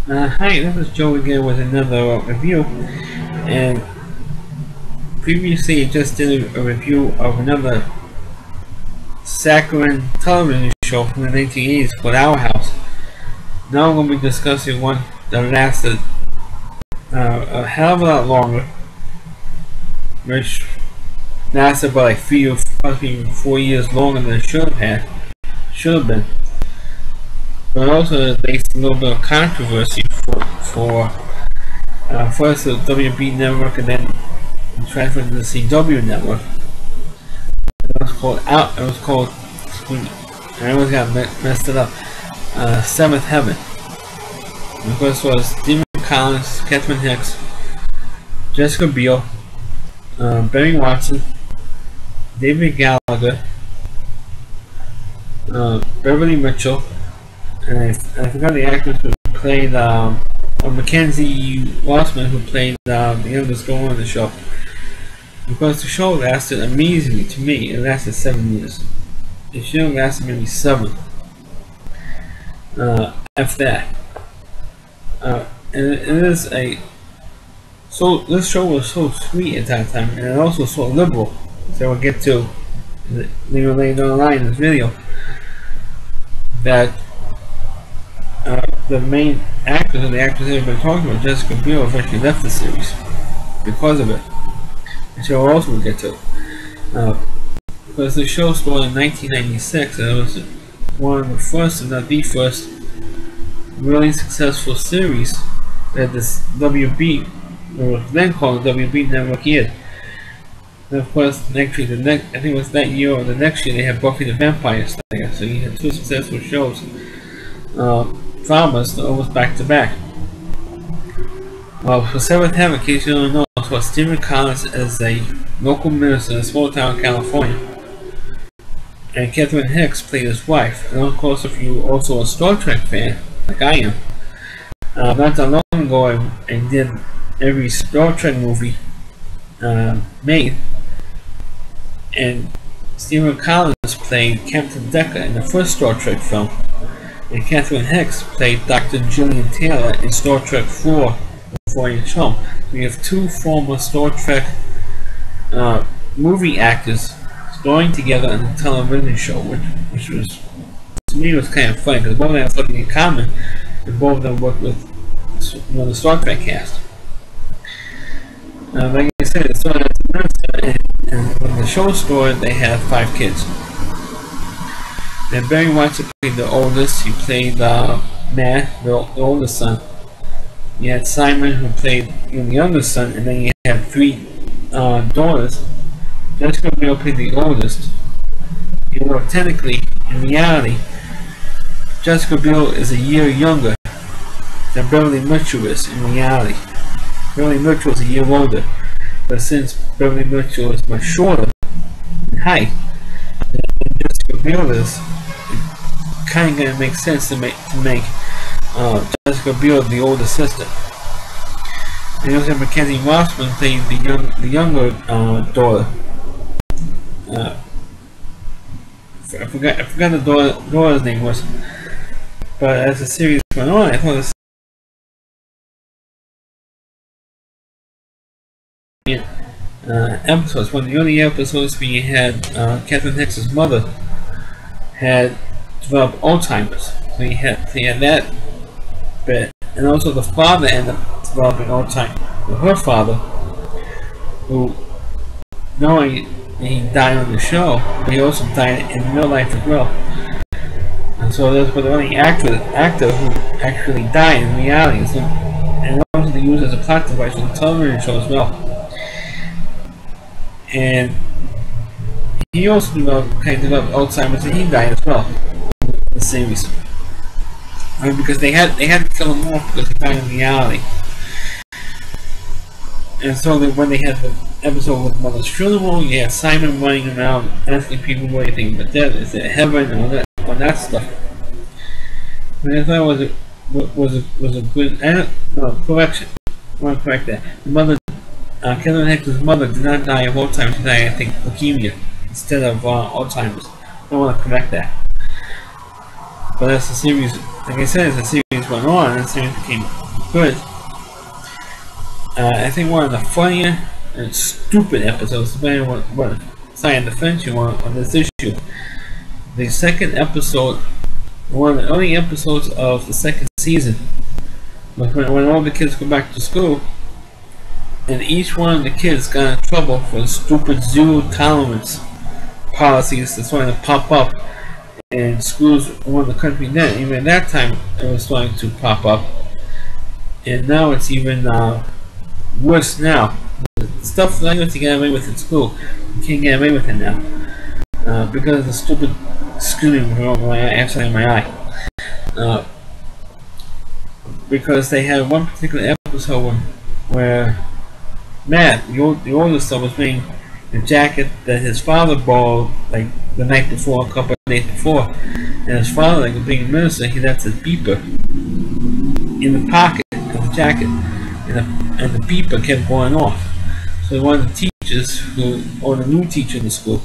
Hi, this is Joe again with another review, and previously I just did a review of another saccharine television show from the 1980s called Our House. Now I'm going to be discussing one that lasted a hell of a lot longer, which lasted about like 3 or possibly 4 years longer than it should have been. But also faced a little bit of controversy for first the WB network and then transferred to the CW network. It was called I always got messed it up. Seventh Heaven. Of course, was Stephen Collins, Catherine Hicks, Jessica Biel, Barry Watson, David Gallagher, Beverly Mitchell, and I forgot the actress who played Mackenzie Rossman, who played the youngest girl on the show. Because the show lasted amazingly, to me, it lasted 7 years. It should have lasted maybe 7. After that. And it is so this show was so sweet at that time, and also so liberal. So we'll get to later down the line in this video that the main actors and the actors that have been talking about, Jessica Biel, eventually left the series because of it. Which I will also get to. Because the show started in 1996, and it was one of the first, if not the first, really successful series that this WB, or then called the WB network, year. And of course, I think it was that year or the next year, they had Buffy the Vampire Slayer. So you had 2 successful shows, dramas, almost back to back. For Seventh Heaven, in case you don't know, it was Stephen Collins as a local minister in a small town in California, and Catherine Hicks played his wife. And of course, if you also a Star Trek fan, like I am, not that long ago I did every Star Trek movie made, and Stephen Collins played Captain Decker in the first Star Trek film, and Catherine Hicks played Dr. Gillian Taylor in Star Trek 4 Voyage Home. We have 2 former Star Trek movie actors starring together in a television show, which was, to me, was kind of funny because both of them have something in common, and both of them worked with the Star Trek cast. Like I said, it started as a minister, and when the show started, they had 5 kids. Then Barry Watson played the oldest. He played Matt, the oldest son. You had Simon, who played the youngest son, and then you had 3 daughters. Jessica Biel played the oldest. You know, technically, in reality, Jessica Biel is a year younger than Beverly Mitchell is in reality. Beverly Mitchell is a year older, but since Beverly Mitchell is much shorter in height than Jessica Biel is, it kind of gonna make sense to make Jessica Biel the older sister. And you also have Mackenzie Rossman playing the younger daughter. I forgot the daughter's name was, but as the series went on, I thought episodes. One of the early episodes where you had Catherine Hicks' mother had developed Alzheimer's. So you had that bit, and also the father ended up developing Alzheimer's. Well, her father, who knowing he died on the show, but he also died in real life as well. And so that's the only actor who actually died in reality, so, and also they used as a plot device for the television show as well. And he also developed Alzheimer's, and he died as well in the series. I mean, because they had to kill him off because he died in reality. And so when they had the episode with Mother's Funeral, you had Simon running around asking people what do you think about that, is it heaven, and all that stuff. And I thought it was a good correction. I want to correct that. The mother, Catherine Hicks' mother, did not die of Alzheimer's. She died, I think, leukemia instead of Alzheimer's. I want to correct that. But that's the series. Like I said, it's a series years went on and things became good, I think one of the funnier and stupid episodes, depending on what side of the fence you want on this issue. The second episode, one of the only episodes of the second season, was when all the kids go back to school, and each one of the kids got in trouble for stupid zero tolerance policies that's starting to pop up in schools around the country. Then, even at that time, it was starting to pop up, and now it's even worse now. The stuff that I used to get away with in school, you can't get away with it now because of the stupid screening outside my eye. Because they had one particular episode where Matt, the oldest son, was wearing a jacket that his father borrowed like the night before, a couple of days before, and his father, like being a minister, he left his beeper in the pocket of the jacket, and the beeper kept going off. So one of the teachers, or the new teacher in the school,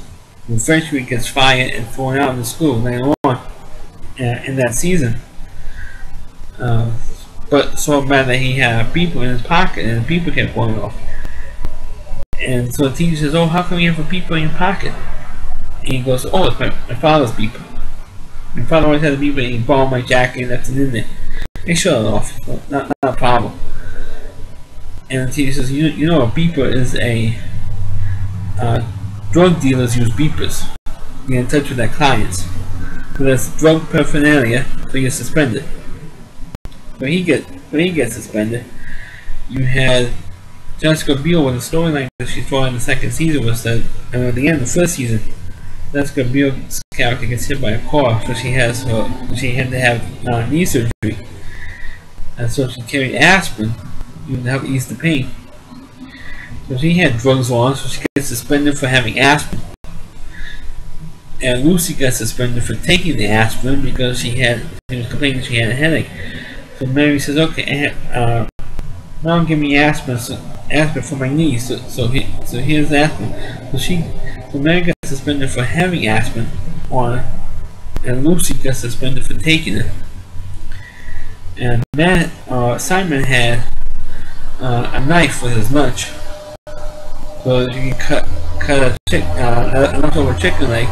who eventually gets fired and thrown out of the school later on in that season, but so bad that he had a beeper in his pocket and the beeper kept going off. And so the teacher says, "Oh, how come you have a beeper in your pocket?" And he goes, "Oh, it's my father's beeper. My father always had a beeper and he borrowed my jacket and left it in there. They shut it off. Not a problem." And the teacher says, you know, a beeper is a drug dealers use beepers to get in touch with their clients. So that's drug paraphernalia, so you're suspended." When he gets suspended, you had Jessica Biel with the storyline that she saw in the second season was that, and at the end of the first season, Jessica Biel's character gets hit by a car, so she had to have knee surgery, and so she carried aspirin to help ease the pain. So she had drugs on, so she gets suspended for having aspirin. And Lucy got suspended for taking the aspirin because she was complaining she had a headache. So Mary says, "Okay, now give me aspirin for my knees." So here's aspirin. So Mary got suspended for having aspirin on her, and Lucy got suspended for taking it. And Simon had a knife with his lunch, so you can cut a leftover chicken leg.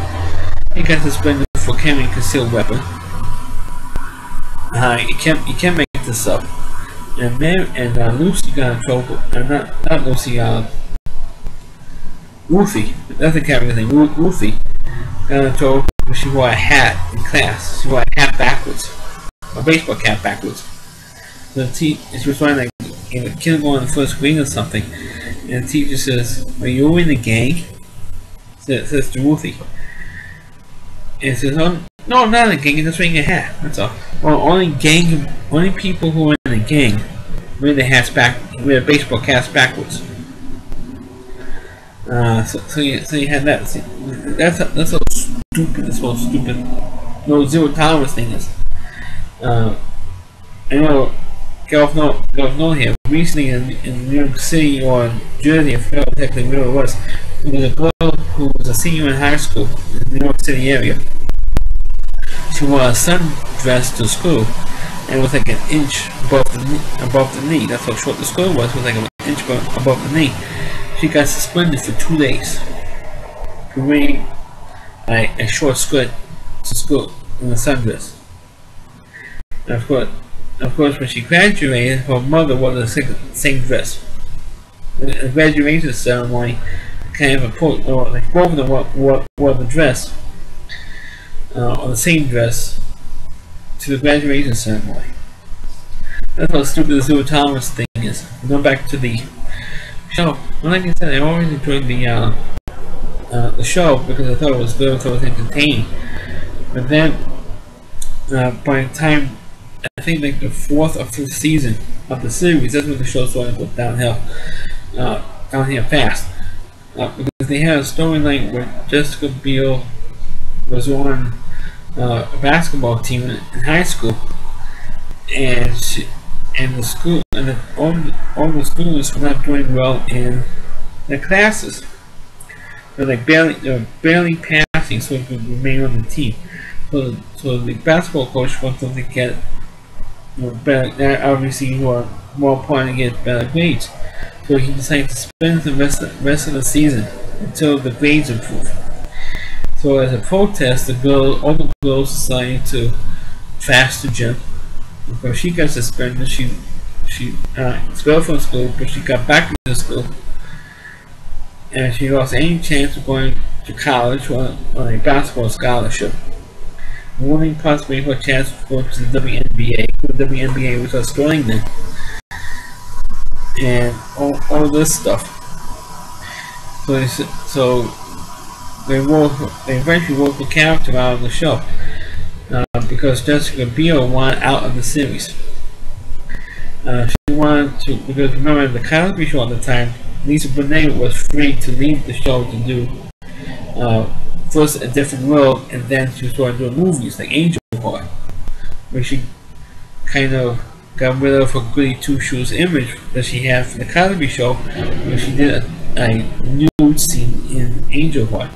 He got suspended for carrying a concealed weapon. You can't make this up. And Lucy got in trouble. Not Lucy. Ruthie. That's the character's name. Ruthie got in trouble because she wore a hat in class. She wore a hat backwards, a baseball cap backwards. So she was wearing like in a kindergarten, first grade or something, and the teacher says, "Are you in a gang?" Says to Ruthie. And says, "Oh, no, I'm not in a gang, I'm just wearing a hat, that's all." Well, only people who are in a gang wear wear baseball caps backwards. So you had that. See, that's how stupid this whole stupid zero tolerance thing is. I know, get off note here. Recently in New York City or Jersey, I forgot exactly where it was. There was a girl who was a senior in high school in the New York City area. She wore a sundress to school, and it was like an inch above the knee. That's how short the skirt was. It was like an inch above the knee. She got suspended for 2 days for wearing a short skirt to school in a sundress. And of course, when she graduated, her mother wore the same dress. The graduation ceremony, kind of like both of them wore the dress, or the same dress, to the graduation ceremony. That's how stupid the zero tolerance thing is. Going back to the show, well, like I said, I always enjoyed the show because I thought it was good, I thought it was entertaining. But then, by the time I think like the 4th or 5th season of the series, that's when the show started to go downhill fast. Because they had a storyline where Jessica Biel was on a basketball team in high school, and all the students were not doing well in their classes. They were barely passing, so they could remain on the team. So the basketball coach wants them to get better, obviously more important to get better grades. So he decided to spend the rest of the season until the grades improve. So as a protest, all the girls decided to trash the gym. Because she got suspended, she expelled from school, but she got back into school, and she lost any chance of going to college on a basketball scholarship. Warning possibly her chance to go to the WNBA. The WNBA was starting then, and all this stuff. So they eventually wrote the character out of the show because Jessica Biel wanted out of the series. She wanted to, because remember the Cosby Show at the time, Lisa Bonet was free to leave the show to do first a different role, and then she started doing movies like Angel Heart, where she kind of got rid of her goody two shoes image that she had for the Cosby Show, where she did a nude scene in Angel Heart.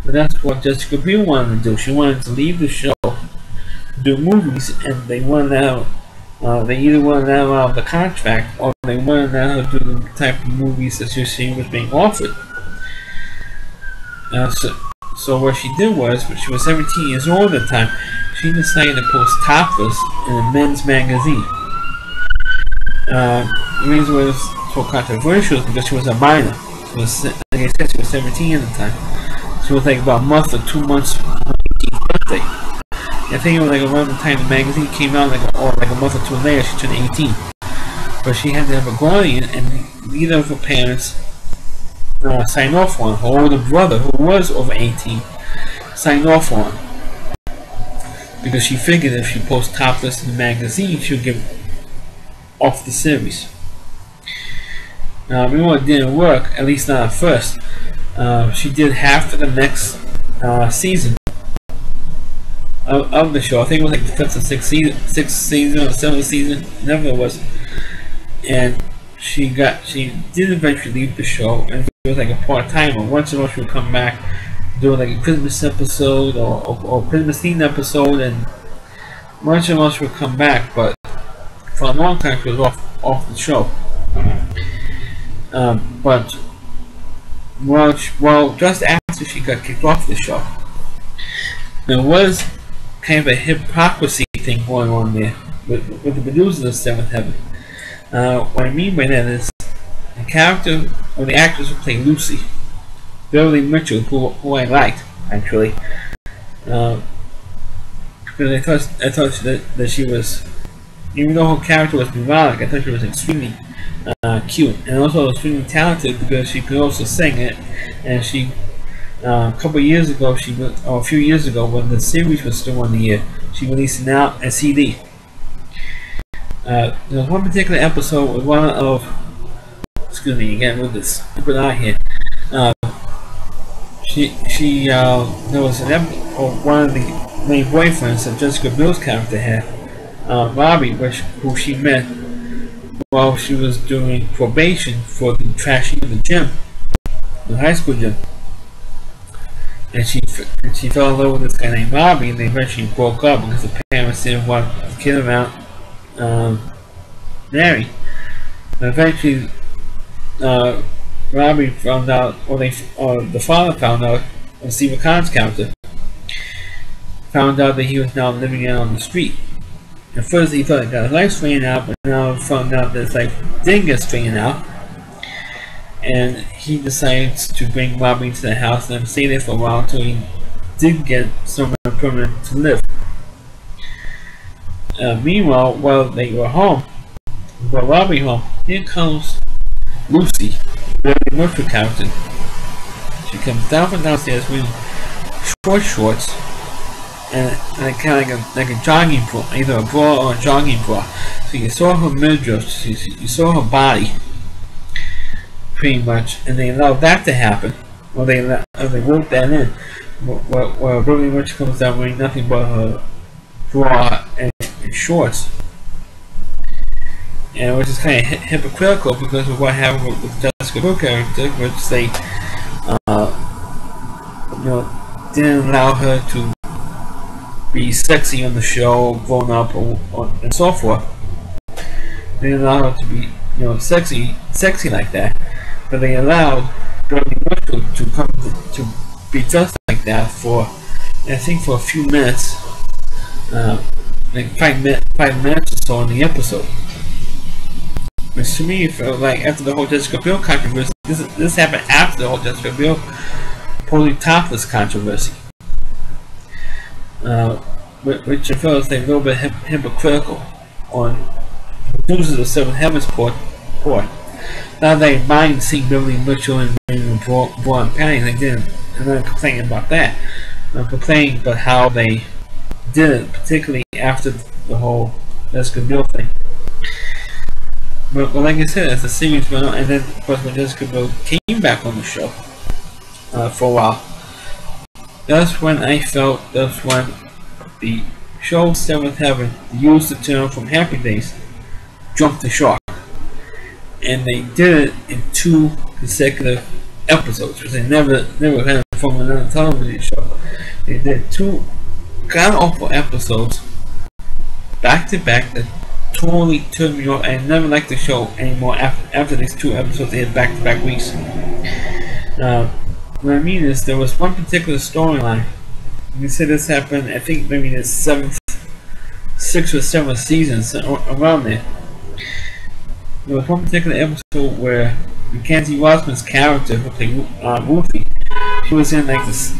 But that's what Jessica Biel wanted to do. She wanted to leave the show, do movies, and they wanted out. They either wanted out of the contract, or they wanted her to do the type of movies that she was being offered. So what she did was, when she was 17 years old at the time, she decided to post topless in a men's magazine. The reason it was so controversial is because she was a minor. Like I said, she was 17 at the time. She was like about a month or 2 months from her 18th birthday. I think it was like around the time the magazine came out, like a month or two later, she turned 18. But she had to have a guardian, and neither of her parents signed off on her. Her older brother, who was over 18, signed off on her. Because she figured if she posted topless in the magazine, she would get off the series. Meanwhile, it didn't work, at least not at first. She did half of the next season of the show. I think it was like the 5th or 6th season or 7th season, whatever it was. And she did eventually leave the show, and it was like a part-timer. Once in a while she would come back, do like a Christmas episode or Christmas themed episode, and once in a while she would come back, but for a long time she was off the show. But just after she got kicked off the show, there was kind of a hypocrisy thing going on there with the producers of Seventh Heaven. What I mean by that is the character or the actress who played Lucy, Beverly Mitchell, who I liked actually, because I thought that she was, even though her character was neurotic, I thought she was extremely cute and also extremely talented because she could also sing it. And she, a few years ago, when the series was still on the air, she released a CD. There was one particular episode with one of, excuse me again with this stupid eye here. There was one of the main boyfriends that Jessica Biel's character had, Robbie, who she met while she was doing probation for the trashing of the gym, the high school gym. And she fell in love with this guy named Robbie, and they eventually broke up because the parents didn't want the kid around Mary. And eventually, Robbie found out, or the father found out, or Steve McConn's character found out that he was now living out on the street. At first he thought he got his life straightened out, but now found out that his life didn't get straightened out. And he decides to bring Robbie into the house and stay there for a while until he did get somewhere permanent to live. Meanwhile, while they were home, while Robbie home, here comes Lucy, the Murphy character. She comes down from downstairs wearing short shorts and kind of like a jogging bra, either a bra or a jogging bra. So you saw her midriff, you saw her body, pretty much, and they allowed that to happen. Well, they wrote that in. Where Beverly Mitchell comes down wearing nothing but her bra and shorts, and which is kind of hypocritical because of what happened with Jessica Biel character, which they, didn't allow her to be sexy on the show, grown up, and so forth. They allowed her to be, sexy like that, but they allowed Bernie Mitchell to come to be dressed like that for, I think, for a few minutes, like 5 minutes or so in the episode. Which to me felt like after the whole Jessica Biel controversy, this happened after the whole Jessica Biel totally topless controversy, which I felt was like a little bit hypocritical on producers of Seventh Heaven's Court. Not that I mind seeing Beverly Mitchell and bra and panties, I didn't. I'm not complaining about that. I'm complaining about how they did it, particularly after the whole Jessica Biel thing. But like I said, as the series went on, and then of course when Jessica Biel came back on the show for a while, that's when I felt that's when the show Seventh Heaven used the term from Happy Days, jumped the shark. And they did it in 2 consecutive episodes, which they never had from another television show. They did 2 god-awful episodes back to back that totally turned me off. I never liked the show anymore after these 2 episodes they had back-to-back weeks. What I mean is, there was one particular storyline. You said this happened, I think maybe the 6th or 7th seasons, around there. There was one particular episode where Mackenzie Rosman's character, who played Ruthie, she was in like this,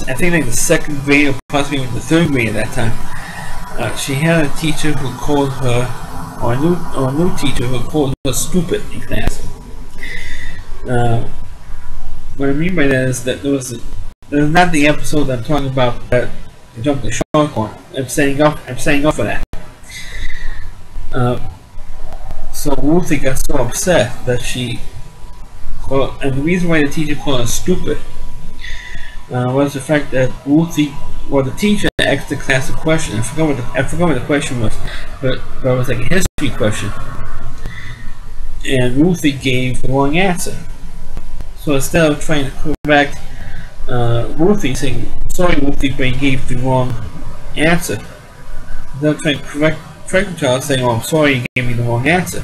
I think like the 2nd grade or possibly even the 3rd grade at that time. She had a teacher who called her, or a new teacher who called her stupid in class. What I mean by that is that there was not the episode that I'm talking about that I jumped the shark on. I'm saying up for that. So Ruthie got so upset that and the reason why the teacher called her stupid was the fact that the teacher asked the class a question. I forgot what the question was, but it was like a history question, and Ruthie gave the wrong answer. So instead of trying to correct Ruthie, saying, "Sorry, Ruthie, but you gave the wrong answer," instead of trying to correct the child, saying, "Oh, I'm sorry, you gave me the wrong answer,"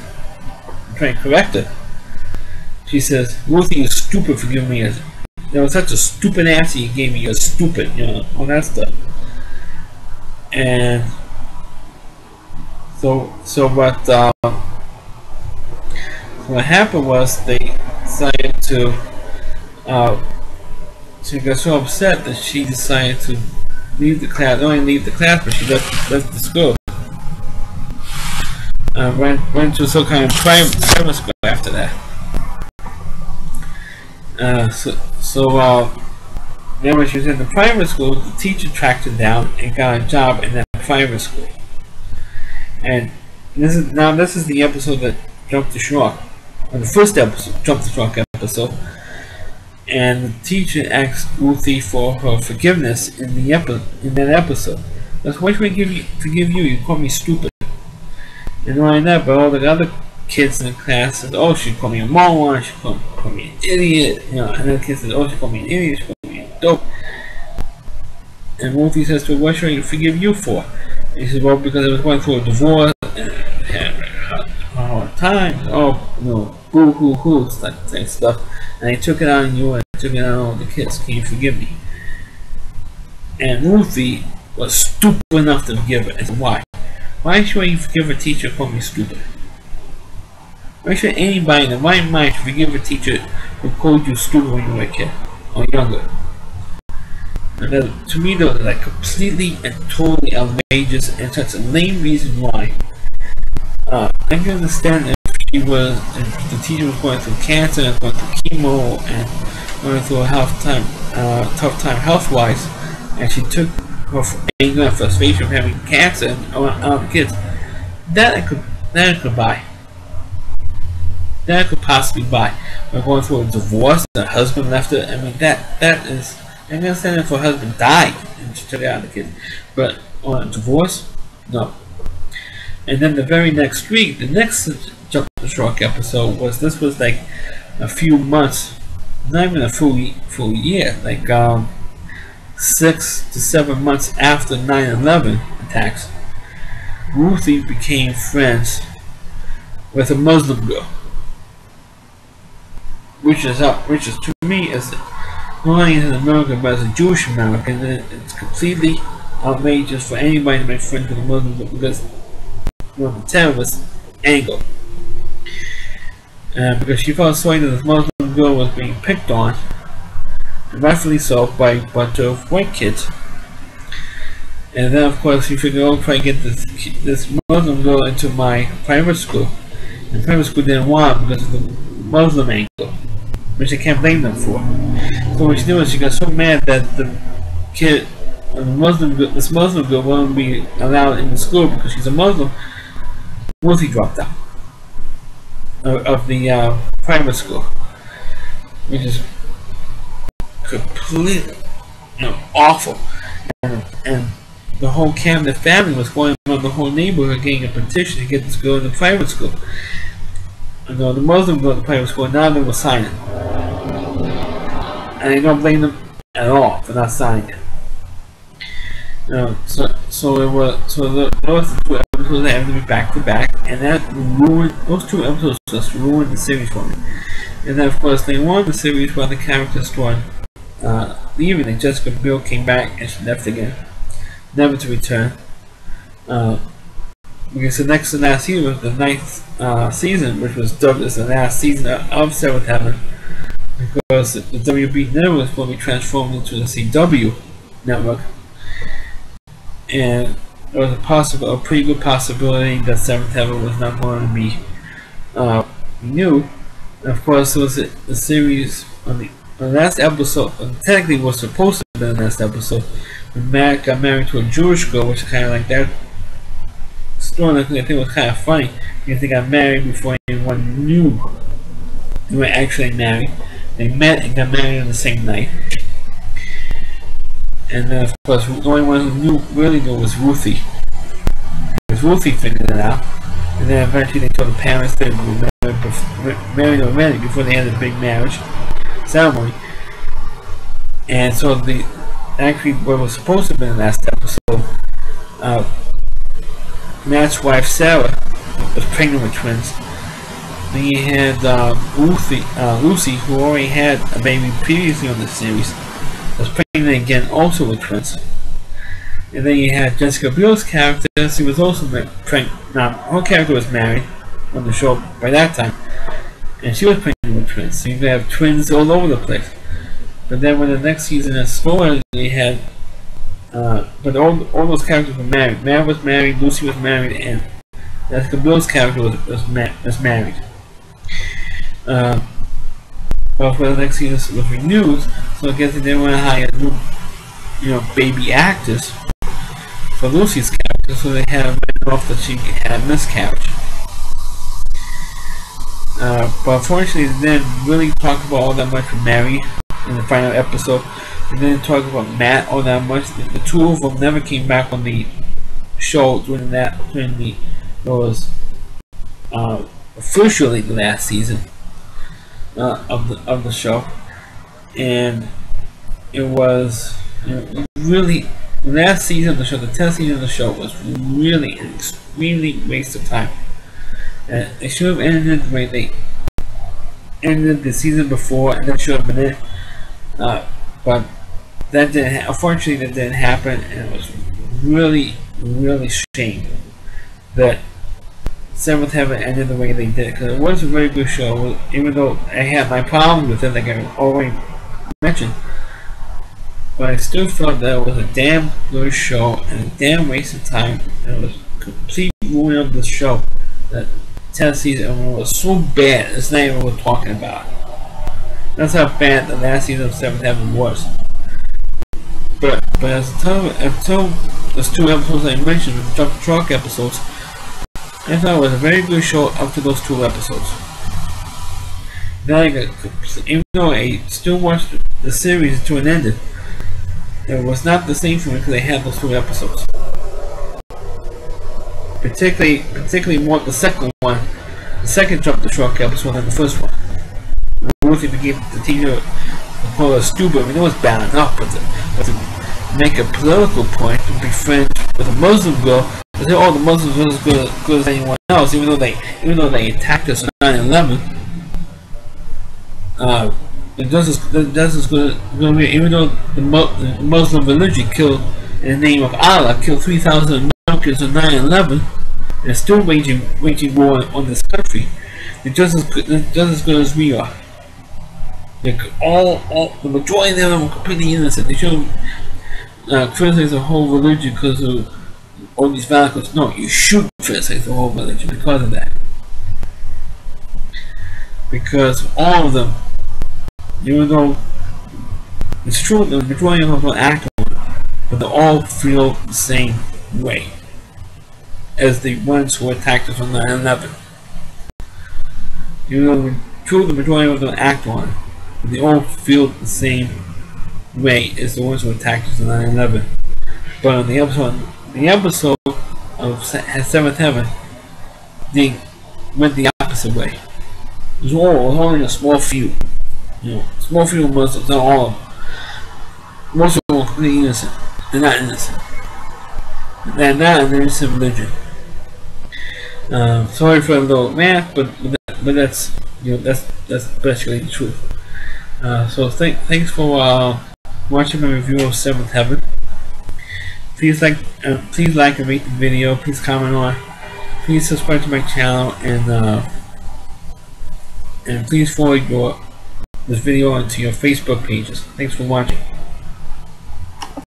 I'm trying to correct her. She says, "Ruthie, you're stupid for giving me that was such a stupid answer you gave me. You're stupid," all that stuff. And so what happened was they decided to. She got so upset that she decided to leave the class. Not only leave the class, but she left the school. Went to some kind of private school after that. Then when she was in the private school, the teacher tracked her down and got a job in that private school. And this is the episode that jumped the shark, or the first episode, jumped the shark episode. And the teacher asked Ruthie for her forgiveness in that episode. That's why should I forgive you? You called me stupid. And not only that, but all the other kids in the class said, "Oh, she called me a moron, she called me an idiot," and the kids said, "Oh, she called me an idiot, she called me a dope." And Ruthie says to her, "What should I forgive you for?" And he says, "Well, because I was going through a divorce and had a hard time. Oh, boo hoo hoo, that stuff. And I took it out on you, and I took it out on all the kids. Can you forgive me?" And Ruthie was stupid enough to forgive it. I said, "Why? Why should I forgive a teacher who called me stupid? Why should anybody in the right mind forgive a teacher who called you stupid when you were a kid or younger?" And to me, those are like completely and totally outrageous and such a lame reason why. I can understand if the teacher was going through cancer and going through chemo and going through a tough time health-wise, and she took her anger and frustration from having cancer on the kids. That I could buy. That I could possibly buy. But going through a divorce, the husband left her. I mean, that is. I understand if her husband died and she took out the kids, but on a divorce, no. And then the very next week, the next Jump the Shark episode was like a few months, not even a full year, like 6 to 7 months after 9/11 attacks, Ruthie became friends with a Muslim girl, which is to me is not only as an American but as a Jewish American, it's completely outrageous for anybody to make friends with a Muslim girl because of the terrorist angle. Because she felt sorry that this Muslim girl was being picked on, and rightfully so, by a bunch of white kids. And then, of course, she figured, "Oh, try to get this Muslim girl into my private school." And private school didn't want it because of the Muslim angle, which I can't blame them for. So what she did was she got so mad that the kid, this Muslim girl, wouldn't be allowed in the school because she's a Muslim. Ruthie dropped out of the private school, which is completely, awful. And the whole Camden family was going around the whole neighborhood getting a petition to get this girl in the private school. And the Muslim girl in the private school, now they were signing. And I don't blame them at all for not signing it. So those two episodes have to be back to back, and that ruined, those 2 episodes just ruined the series for me. And then, of course, they won the series while the characters started leaving, and Jessica Biel came back and she left again, never to return. Because the next to last season was the 9th season, which was dubbed as the last season of Seventh Heaven, because the WB network was going to be transformed into the CW network, and there was a pretty good possibility that Seventh Heaven was not going to be renewed. And of course, it was the series on the last episode. Technically, it was supposed to be the last episode when Matt got married to a Jewish girl, which is kind of like that story. I think it was kind of funny because they got married before anyone knew they were actually married. They met and got married on the same night. And then, of course, the only one who really knew was Ruthie. Because Ruthie figured it out. And then eventually they told the parents they were married already before they had a big marriage ceremony. And so actually what was supposed to have been the last episode, Matt's wife Sarah was pregnant with twins. Then you had Lucy, who already had a baby previously on the series, was pregnant again, also with twins. And then you had Jessica Biel's character. She was also pregnant. Now, her character was married on the show by that time, and she was pregnant with twins. So you have twins all over the place. But then when the next season started, they had, but all those characters were married. Matt was married, Lucy was married, and Jessica Biel's character was married. Well, for the next season was renewed, so I guess they didn't want to hire new, baby actors for Lucy's character, so they had a off that she had a miscarriage. But unfortunately, they didn't really talk about all that much with Mary in the final episode. They didn't talk about Matt all that much. The 2 of them never came back on the show during officially the last season of the show, and it was really the last season of the show. The 10th season of the show was really an extremely waste of time. They should have ended the way they ended the season before, and that should have been it. But that didn't. Unfortunately, that didn't happen, and it was really a shame that Seventh Heaven ended the way they did, because it was a very good show, even though I had my problem with it, like I already mentioned. But I still felt that it was a damn good show and a damn waste of time, and it was a complete ruin of the show. That 10th season was so bad, it's not even worth talking about. That's how bad the last season of Seventh Heaven was. But until those 2 episodes I mentioned, the Jump Truck episodes, I thought it was a very good show up to those 2 episodes. Then even though I still watched the series until it ended, it was not the same for me because I had those 2 episodes. Particularly more the second one, the second Jump the Shark episode than the first one. Ruthie became the teacher, call her stupid. I mean, it was bad enough, but make a political point to be friends with a Muslim girl, but say, oh, the Muslims are as good as anyone else, even though they attacked us on 9/11. They're just as good, even though the Muslim religion killed, in the name of Allah, killed 3,000 Americans on 9/11. They're still waging war on this country. They're just as good as we are. The majority of them are completely innocent. They shouldn't criticize the whole religion because of all these radicals. No, you should criticize the whole religion because of that. Because all of them, even though it's true the majority of them don't act on it, but they all feel the same way as the ones who attacked us on 9/11. Even though true the majority of them act on it, but they all feel the same way as the ones who attacked us on 9/11. But on the episode of Seventh Heaven, they went the opposite way. It was only a small few. Small few of Muslims, not all of them. Most of them are completely innocent. They're not innocent. They're not an innocent religion. Sorry for a little rant, but that's that's basically the truth. So thanks for watching my review of Seventh Heaven. Please like and rate the video. Please comment on it. Please subscribe to my channel, and please forward this video onto your Facebook pages. Thanks for watching.